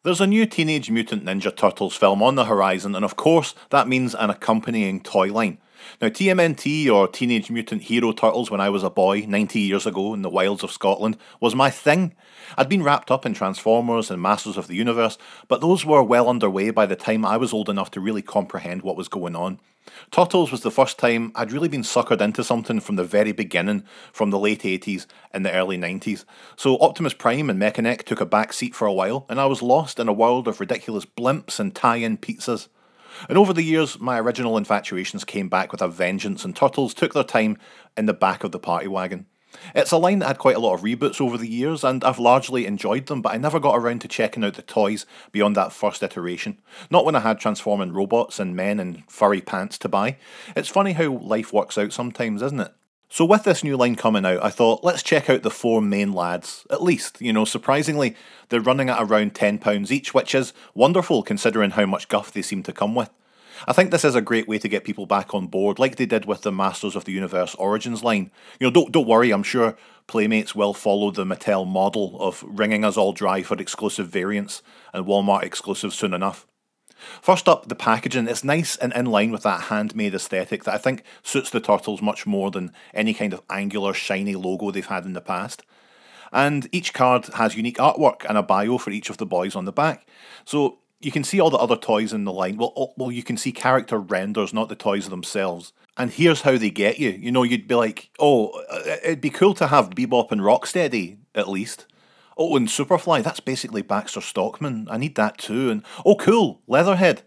There's a new Teenage Mutant Ninja Turtles film on the horizon, and of course, that means an accompanying toy line. Now, TMNT, or Teenage Mutant Hero Turtles, when I was a boy 90 years ago in the wilds of Scotland, was my thing. I'd been wrapped up in Transformers and Masters of the Universe, but those were well underway by the time I was old enough to really comprehend what was going on. Turtles was the first time I'd really been suckered into something from the very beginning, from the late 80s and the early 90s. So Optimus Prime and Mechanic took a back seat for a while, and I was lost in a world of ridiculous blimps and tie-in pizzas. And over the years, my original infatuations came back with a vengeance, and Turtles took their time in the back of the party wagon. It's a line that had quite a lot of reboots over the years, and I've largely enjoyed them, but I never got around to checking out the toys beyond that first iteration. Not when I had transforming robots and men in furry pants to buy. It's funny how life works out sometimes, isn't it? So with this new line coming out, I thought, let's check out the four main lads, at least. Surprisingly, they're running at around £10 each, which is wonderful considering how much guff they seem to come with. I think this is a great way to get people back on board, like they did with the Masters of the Universe Origins line. Don't worry, I'm sure Playmates will follow the Mattel model of wringing us all dry for exclusive variants and Walmart exclusives soon enough. First up, the packaging. It's nice and in line with that handmade aesthetic that I think suits the Turtles much more than any kind of angular, shiny logo they've had in the past. And each card has unique artwork and a bio for each of the boys on the back. So you can see all the other toys in the line. Well, you can see character renders, not the toys themselves. And here's how they get you. You'd be like, oh, it'd be cool to have Bebop and Rocksteady, at least. Oh, and Superfly, that's basically Baxter Stockman. I need that too. And oh, cool, Leatherhead.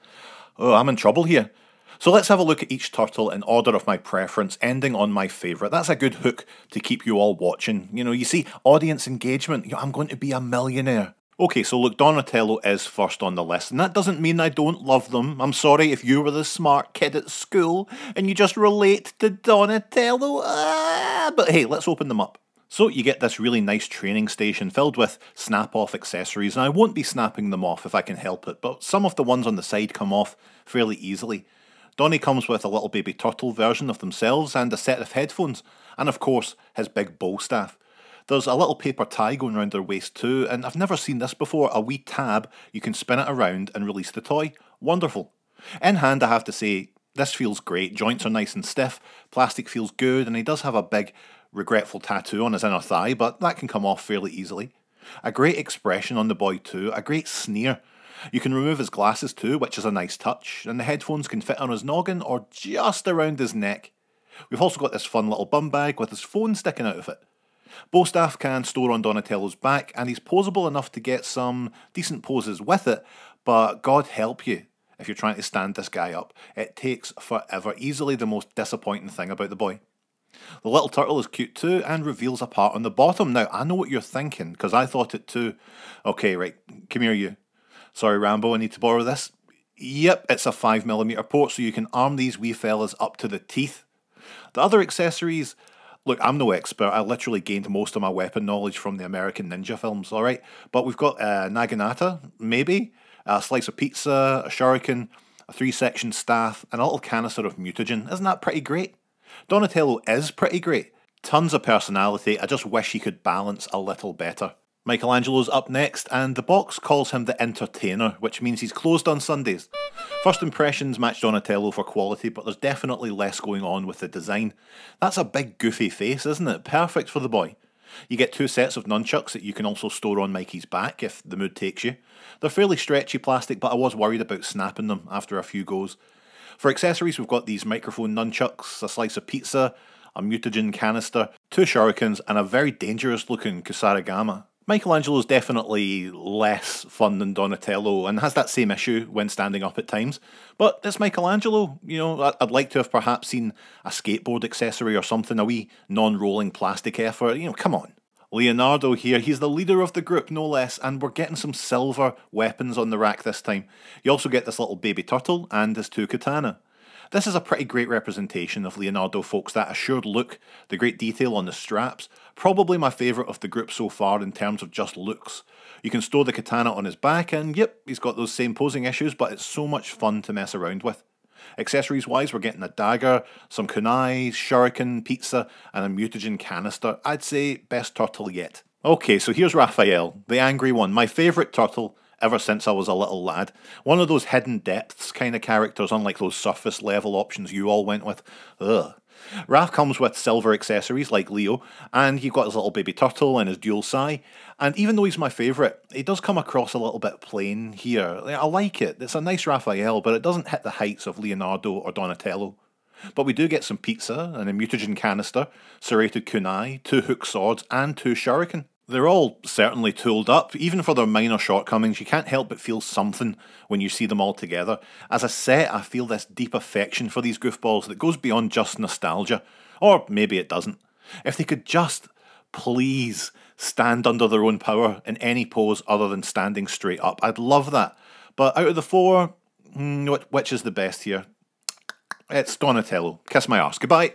Oh, I'm in trouble here. So let's have a look at each turtle in order of my preference, ending on my favourite. That's a good hook to keep you all watching. You see, audience engagement. I'm going to be a millionaire. Okay, so look, Donatello is first on the list, and that doesn't mean I don't love them. I'm sorry if you were the smart kid at school and you just relate to Donatello. But hey, let's open them up. So you get this really nice training station filled with snap-off accessories, and I won't be snapping them off if I can help it, but some of the ones on the side come off fairly easily. Donnie comes with a little baby turtle version of themselves and a set of headphones, and of course his big bow staff. There's a little paper tie going around their waist too, and I've never seen this before, a wee tab. You can spin it around and release the toy. Wonderful. In hand, I have to say, this feels great. Joints are nice and stiff, plastic feels good, and he does have a big regretful tattoo on his inner thigh, but that can come off fairly easily. A great expression on the boy too, a great sneer. You can remove his glasses too, which is a nice touch, and the headphones can fit on his noggin or just around his neck. We've also got this fun little bum bag with his phone sticking out of it. Bowstaff can store on Donatello's back, and he's posable enough to get some decent poses with it, but God help you if you're trying to stand this guy up. It takes forever, easily the most disappointing thing about the boy. The little turtle is cute too, and reveals a part on the bottom. Now, I know what you're thinking, because I thought it too. Okay, right, come here you. Sorry Rambo, I need to borrow this. Yep, it's a 5mm port, so you can arm these wee fellas up to the teeth. The other accessories, look, I'm no expert, I literally gained most of my weapon knowledge from the American Ninja films, alright? But we've got Naginata, maybe, a slice of pizza, a shuriken, a 3-section staff, and a little canister of mutagen. Isn't that pretty great? Donatello is pretty great. Tons of personality, I just wish he could balance a little better. Michelangelo's up next, and the box calls him the Entertainer, which means he's closed on Sundays. First impressions match Donatello for quality, but there's definitely less going on with the design. That's a big goofy face, isn't it? Perfect for the boy. You get 2 sets of nunchucks that you can also store on Mikey's back if the mood takes you. They're fairly stretchy plastic, but I was worried about snapping them after a few goes. For accessories, we've got these microphone nunchucks, a slice of pizza, a mutagen canister, 2 shurikens, and a very dangerous looking Kusarigama. Michelangelo's definitely less fun than Donatello and has that same issue when standing up at times, but it's Michelangelo. I'd like to have perhaps seen a skateboard accessory or something, a wee non-rolling plastic effort, come on. Leonardo here, he's the leader of the group, no less, and we're getting some silver weapons on the rack this time. You also get this little baby turtle and his 2 katana. This is a pretty great representation of Leonardo, folks, that assured look, the great detail on the straps, probably my favourite of the group so far in terms of just looks. You can store the katana on his back and yep, he's got those same posing issues, but it's so much fun to mess around with. Accessories wise, we're getting a dagger, some kunais, shuriken, pizza, and a mutagen canister. I'd say best turtle yet. Okay, so here's Raphael, the angry one, my favourite turtle ever since I was a little lad. One of those hidden depths kind of characters, unlike those surface level options you all went with. Ugh. Raph comes with silver accessories like Leo, and you've got his little baby turtle and his dual sai. And even though he's my favourite, he does come across a little bit plain here. I like it. It's a nice Raphael, but it doesn't hit the heights of Leonardo or Donatello. But we do get some pizza and a mutagen canister, serrated kunai, 2 hook swords, and 2 shuriken. They're all certainly tooled up. Even for their minor shortcomings, you can't help but feel something when you see them all together. As a set, I feel this deep affection for these goofballs that goes beyond just nostalgia. Or maybe it doesn't. If they could just, please, stand under their own power in any pose other than standing straight up, I'd love that. But out of the 4, which is the best here? It's Donatello. Kiss my arse. Goodbye.